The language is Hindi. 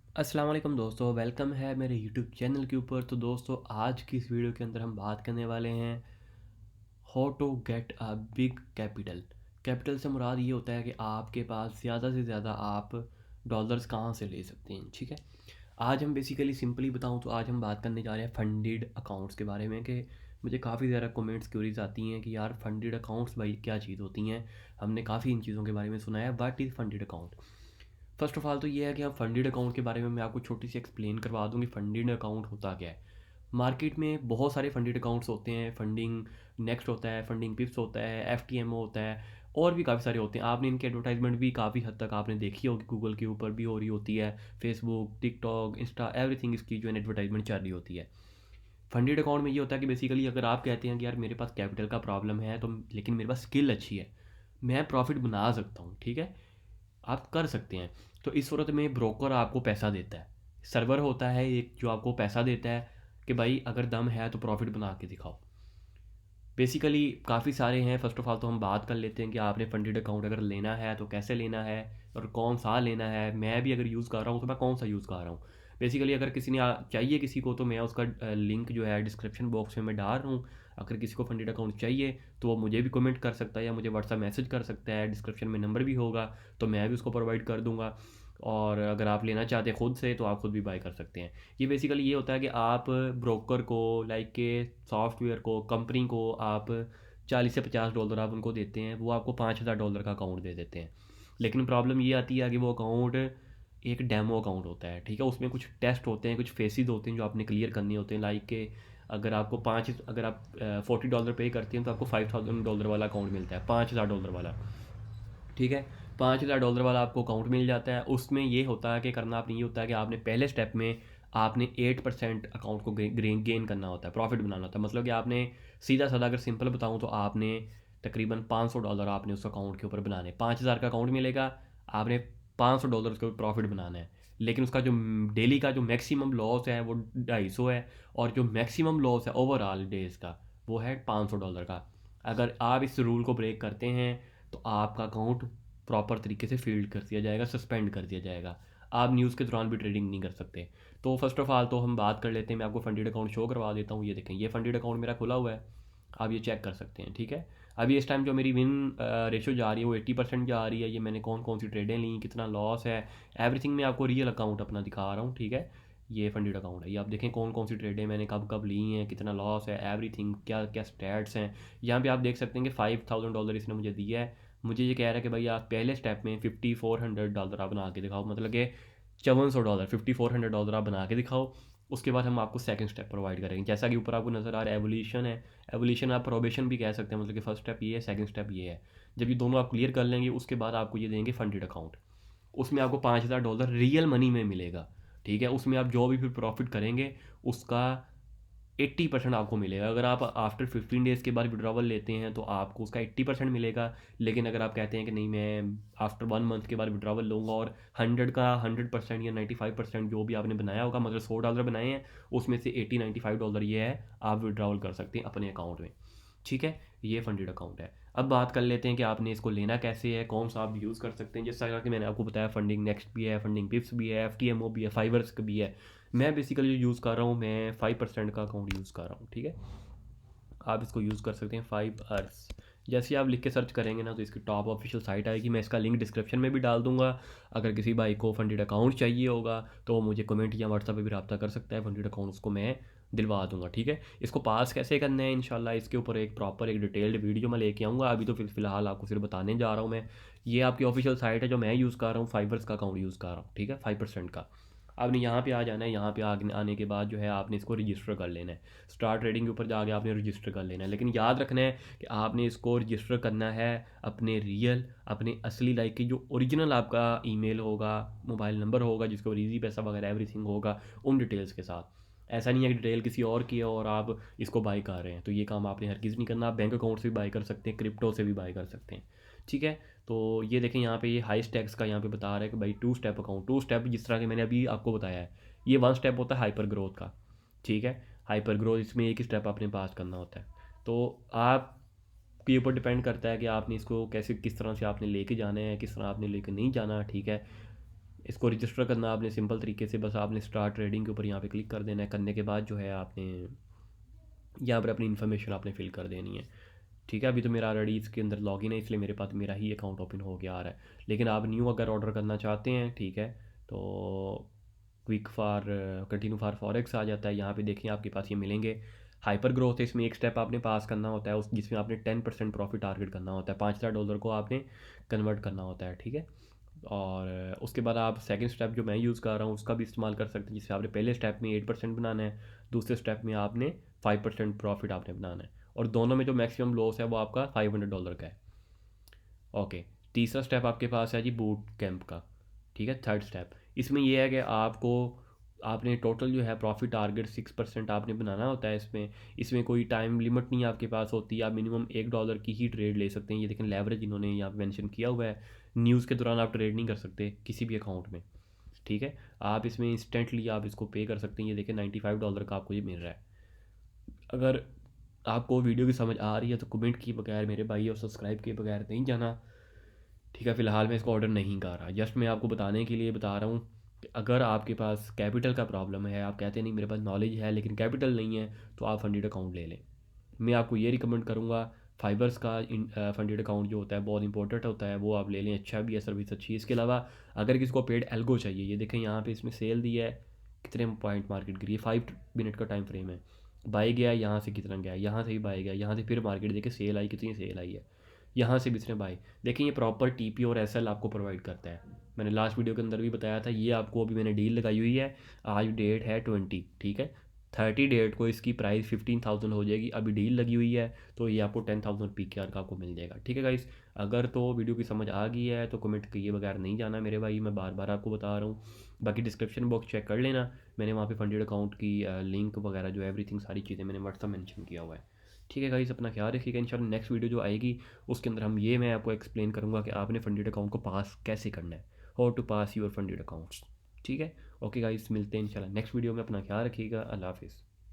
अस्सलाम वालेकुम दोस्तों, वेलकम है मेरे यूट्यूब चैनल के ऊपर। तो दोस्तों, आज की इस वीडियो के अंदर हम बात करने वाले हैं how to get a big capital. Capital से मुराद ये होता है कि आपके पास ज़्यादा से ज़्यादा आप डॉलर्स कहाँ से ले सकते हैं। ठीक है, आज हम बेसिकली सिंपली बताऊँ तो आज हम बात करने जा रहे हैं फंडेड अकाउंट्स के बारे में। कि मुझे काफ़ी ज़्यादा कमेंट्स क्यूरीज आती हैं कि यार फंडेड अकाउंट्स भाई क्या चीज़ होती हैं। हमने काफ़ी इन चीज़ों के बारे में सुना है। What is funded account? First of all तो ये है कि हम फंडेड अकाउंट के बारे में मैं आपको छोटी सी एक्सप्लेन करवा दूँ कि फंडेड अकाउंट होता क्या है। मार्केट में बहुत सारे फंडेड अकाउंट्स होते हैं। फंडिंग नेक्स्ट होता है, फंडिंग पिप्स होता है, एफ होता है, और भी काफ़ी सारे होते हैं। आपने इनकी एडवर्टाइजमेंट भी काफ़ी हद तक आपने देखी होगी, गूगल के ऊपर भी हो रही होती है, फेसबुक, टिकटॉक, इंस्टा, एवरीथिंग इसकी जो है एडवर्टाइजमेंट चल रही होती है। फंडेड अकाउंट में ये होता है कि बेसिकली अगर आप कहते हैं कि यार मेरे पास कैपिटल का प्रॉब्लम है, तो लेकिन मेरे पास स्किल अच्छी है, मैं प्रॉफिट बना सकता हूँ, ठीक है, आप कर सकते हैं। तो इस सूरत में ब्रोकर आपको पैसा देता है। सर्वर होता है एक जो आपको पैसा देता है कि भाई अगर दम है तो प्रॉफिट बना के दिखाओ। बेसिकली काफ़ी सारे हैं। फ़र्स्ट ऑफ़ ऑल तो हम बात कर लेते हैं कि आपने फंडेड अकाउंट अगर लेना है तो कैसे लेना है और कौन सा लेना है। मैं भी अगर यूज़ कर रहा हूँ तो मैं कौन सा यूज़ कर रहा हूँ। बेसिकली अगर किसी ने चाहिए किसी को, तो मैं उसका लिंक जो है डिस्क्रिप्शन बॉक्स में मैं डाल रहा हूँ। अगर किसी को फंडेड अकाउंट चाहिए तो वो मुझे भी कमेंट कर सकता है या मुझे व्हाट्सएप मैसेज कर सकता है। डिस्क्रिप्शन में नंबर भी होगा, तो मैं भी उसको प्रोवाइड कर दूँगा। और अगर आप लेना चाहते हैं खुद से तो आप खुद भी बाय कर सकते हैं। ये बेसिकली ये होता है कि आप ब्रोकर को, लाइक के सॉफ्टवेयर को, कंपनी को आप 40 से 50 डॉलर आप उनको देते हैं, वो आपको $5,000 का अकाउंट दे देते हैं। लेकिन प्रॉब्लम ये आती है कि वो अकाउंट एक डेमो अकाउंट होता है, ठीक है। उसमें कुछ टेस्ट होते हैं, कुछ फेसिस होते हैं जो आपने क्लियर करने होते हैं। लाइक के अगर आप $40 पे करते हैं तो आपको $5,000 वाला अकाउंट मिलता है, $5,000 वाला, ठीक है। $5,000 वाला आपको अकाउंट मिल जाता है। उसमें ये होता है कि करना आपने ये होता है कि आपने पहले स्टेप में आपने 8% अकाउंट को गेन करना होता है, प्रॉफिट बनाना होता है। मतलब कि आपने सीधा साधा अगर सिंपल बताऊँ तो आपने तकरीबन $500 आपने उस अकाउंट के ऊपर बनाने। 5,000 का अकाउंट मिलेगा, आपने $500 उसके ऊपर प्रॉफिट बनाना है। लेकिन उसका जो डेली का जो मैक्सिमम लॉस है वो 250 है, और जो मैक्सिमम लॉस है ओवरऑल डेज का वो है $500 का। अगर आप इस रूल को ब्रेक करते हैं तो आपका अकाउंट प्रॉपर तरीके से फील्ड कर दिया जाएगा, सस्पेंड कर दिया जाएगा। आप न्यूज़ के दौरान भी ट्रेडिंग नहीं कर सकते। तो फर्स्ट ऑफ ऑल तो हम बात कर लेते हैं। मैं आपको फंडेड अकाउंट शो करवा देता हूँ। ये देखें, ये फंडेड अकाउंट मेरा खुला हुआ है, आप ये चेक कर सकते हैं, ठीक है। अभी इस टाइम जो मेरी विन रेशो जा रही है वो 80% जा रही है। ये मैंने कौन कौन सी ट्रेडें ली, कितना लॉस है, एवरीथिंग मैं आपको रियल अकाउंट अपना दिखा रहा हूँ, ठीक है। ये फंडेड अकाउंट है, ये आप देखें कौन कौन सी ट्रेडें मैंने कब कब ली हैं, कितना लॉस है, एवरीथिंग, क्या क्या स्टैट्स हैं। यहाँ पे आप देख सकते हैं कि $5,000 इसने मुझे दिया है। मुझे ये कह रहा है कि भाई आप पहले स्टेप में $5,400 आप बना के दिखाओ, मतलब कि $5400, $5,400 आप बना के दिखाओ। उसके बाद हम आपको सेकंड स्टेप प्रोवाइड करेंगे, जैसा कि ऊपर आपको नज़र आ रहा है एवोल्यूशन है। एवोल्यूशन आप प्रोबेशन भी कह सकते हैं, मतलब कि फर्स्ट स्टेप ये है, सेकंड स्टेप ये है। जब ये दोनों आप क्लियर कर लेंगे उसके बाद आपको ये देंगे फंडेड अकाउंट। उसमें आपको $5,000 रियल मनी में मिलेगा, ठीक है। उसमें आप जो भी फिर प्रॉफिट करेंगे उसका 80% आपको मिलेगा। अगर आप आफ्टर 15 डेज़ के बाद विड्रॉवल लेते हैं तो आपको उसका 80% मिलेगा। लेकिन अगर आप कहते हैं कि नहीं, मैं आफ्टर 1 मंथ के बाद विड्रॉवल लूँगा और 100% या 95% जो भी आपने बनाया होगा, मतलब $100 बनाए हैं, उसमें से 80-95 डॉलर ये है आप विड्रॉवल कर सकते हैं अपने अकाउंट में, ठीक है। ये फंडेड अकाउंट है। अब बात कर लेते हैं कि आपने इसको लेना कैसे है, कौन सा आप यूज़ कर सकते हैं। जिस तरह कि मैंने आपको बताया, फंडिंग नेक्स्ट भी है, फंडिंग पिप्स भी है, एफ भी है, फाइवर्स भी है। मैं बेसिकली जो यूज़ कर रहा हूँ, मैं 5% का अकाउंट यूज़ कर रहा हूँ, ठीक है। आप इसको यूज़ कर सकते हैं 5 अर्स। जैसे आप लिख के सर्च करेंगे ना तो इसकी टॉप ऑफिशियल साइट आएगी। मैं इसका लिंक डिस्क्रिप्शन में भी डाल दूंगा। अगर किसी भाई को फंडेड अकाउंट चाहिए होगा तो वो मुझे कमेंट या व्हाट्सएप पे भी रब्ता कर सकता है। फंडेड अकाउंट उसको मैं दिलवा दूंगा, ठीक है। इसको पास कैसे करना है इंशाल्लाह इसके ऊपर एक प्रॉपर एक डिटेल्ड वीडियो मैं लेके आऊँगा। अभी तो फिलहाल आपको सिर्फ बताने जा रहा हूँ मैं। ये आपकी ऑफिशियल साइट है जो मैं यूज़ कर रहा हूँ, फाइवर्स का अकाउंट यूज़ कर रहा हूँ, ठीक है, 5% का। आपने यहाँ पे आ जाना है। यहाँ पे आने के बाद जो है आपने इसको रजिस्टर कर लेना है। स्टार ट्रेडिंग के ऊपर जाके आपने रजिस्टर कर लेना है। लेकिन याद रखना है कि आपने इसको रजिस्टर करना है अपने रियल, अपने असली, लाइक की जो ओरिजिनल आपका ईमेल होगा, मोबाइल नंबर होगा, जिसके ऊपर ईजी पैसा वगैरह एवरीथिंग होगा, उन डिटेल्स के साथ। ऐसा नहीं है कि डिटेल किसी और की है और आप इसको बाई कर रहे हैं, तो ये काम आपने हरगिज़ नहीं करना। आप बैंक अकाउंट से भी बाई कर सकते हैं, क्रिप्टो से भी बाई कर सकते हैं, ठीक है। तो ये देखें यहाँ पे ये हाई स्टैक्स का यहाँ पे बता रहा है कि भाई 2 स्टेप अकाउंट, 2 स्टेप जिस तरह के मैंने अभी आपको बताया है। ये 1 स्टेप होता है हाइपर ग्रोथ का, ठीक है। हाइपर ग्रोथ इसमें एक ही स्टेप आपने पास करना होता है। तो आप के ऊपर डिपेंड करता है कि आपने इसको कैसे, किस तरह से आपने लेके जाना है, किस तरह आपने लेके नहीं जाना, ठीक है। इसको रजिस्टर करना आपने सिंपल तरीके से, बस आपने स्टार्ट ट्रेडिंग के ऊपर यहाँ पे क्लिक कर देना है। करने के बाद जो है आपने यहाँ पर अपनी इन्फॉर्मेशन आपने फिल कर देनी है। ठीक है, अभी तो मेरा ऑलरेडी इसके अंदर लॉगिन है, इसलिए मेरे पास मेरा ही अकाउंट ओपन हो गया आ रहा है। लेकिन आप न्यू अगर ऑर्डर करना चाहते हैं, ठीक है, तो quick for continue for forex आ जाता है। यहाँ पे देखिए आपके पास ये मिलेंगे। हाइपर ग्रोथ है, इसमें एक स्टेप आपने पास करना होता है उस जिसमें आपने 10% प्रॉफिट टारगेट करना होता है। $5,000 को आपने कन्वर्ट करना होता है, ठीक है। और उसके बाद आप सेकंड स्टेप जो मैं यूज़ कर रहा हूँ उसका भी इस्तेमाल कर सकते हैं, जिससे आपने पहले स्टेप में 8% बनाना है, दूसरे स्टेप में आपने 5% प्रॉफिट आपने बनाना है। और दोनों में जो मैक्सिमम लॉस है वो आपका $500 का है। ओके, तीसरा स्टेप आपके पास है जी बूट कैंप का, ठीक है, थर्ड स्टेप। इसमें यह है कि आपको आपने टोटल जो है प्रॉफिट टारगेट 6% आपने बनाना होता है। इसमें इसमें कोई टाइम लिमिट नहीं आपके पास होती, आप मिनिमम $1 की ही ट्रेड ले सकते हैं। ये देखें लेवरेज इन्होंने यहाँ पे मेंशन किया हुआ है। न्यूज़ के दौरान आप ट्रेड नहीं कर सकते किसी भी अकाउंट में, ठीक है। आप इसमें इंस्टेंटली आप इसको पे कर सकते हैं। ये देखें $95 का आपको ये मिल रहा है। अगर आपको वीडियो की समझ आ रही है तो कमेंट किए बगैर मेरे भाई, और सब्सक्राइब किए बगैर नहीं जाना, ठीक है। फ़िलहाल मैं इसको ऑर्डर नहीं कर रहा, जस्ट मैं आपको बताने के लिए बता रहा हूँ कि अगर आपके पास कैपिटल का प्रॉब्लम है, आप कहते हैं नहीं मेरे पास नॉलेज है लेकिन कैपिटल नहीं है, तो आप फंडेड अकाउंट ले लें। मैं आपको ये रिकमेंड करूँगा, फाइवर्स का फंडेड अकाउंट जो होता है बहुत इंपॉर्टेंट होता है, वो आप ले लें। अच्छा भी है, सर्विस अच्छी है। इसके अलावा अगर किसी को पेड एल्गो चाहिए, ये देखें यहाँ पे इसमें सेल दिया है, कितने पॉइंट मार्केट गिरी है, 5 मिनट का टाइम फ्रेम है। बाई गया, यहाँ से कितना गया, यहाँ से भी बाई गया, यहाँ से फिर मार्केट देखे सेल आई, कितनी सेल आई है, यहाँ से भी इसने बाई। देखिए ये प्रॉपर टीपी और एसएल आपको प्रोवाइड करता है। मैंने लास्ट वीडियो के अंदर भी बताया था, ये आपको अभी मैंने डील लगाई हुई है। आज डेट है 20, ठीक है। 30 डेट को इसकी प्राइस 15,000 हो जाएगी। अभी डील लगी हुई है तो ये आपको 10,000 PKR का आपको मिल जाएगा, ठीक है गाइस। अगर तो वीडियो की समझ आ गई है तो कमेंट किए बगैर नहीं जाना मेरे भाई, मैं बार बार आपको बता रहा हूँ। बाकी डिस्क्रिप्शन बॉक्स चेक कर लेना, मैंने वहाँ पे फंडेड अकाउंट की लिंक वगैरह जो एवरीथिंग सारी चीज़ें मैंने व्हाट्सअप मेंशन किया हुआ है, ठीक है गाइस। अपना ख्याल रखिएगा। इंशाल्लाह नेक्स्ट वीडियो जो आएगी उसके अंदर हम ये मैं आपको एक्सप्लेन करूँगा कि आपने फंडेड अकाउंट को पास कैसे करना है, how to pass your funded accounts, ठीक है। ओके गाइस, मिलते हैं इंशाल्लाह नेक्स्ट वीडियो में। अपना ख्याल रखिएगा। अल्लाह हाफिज़।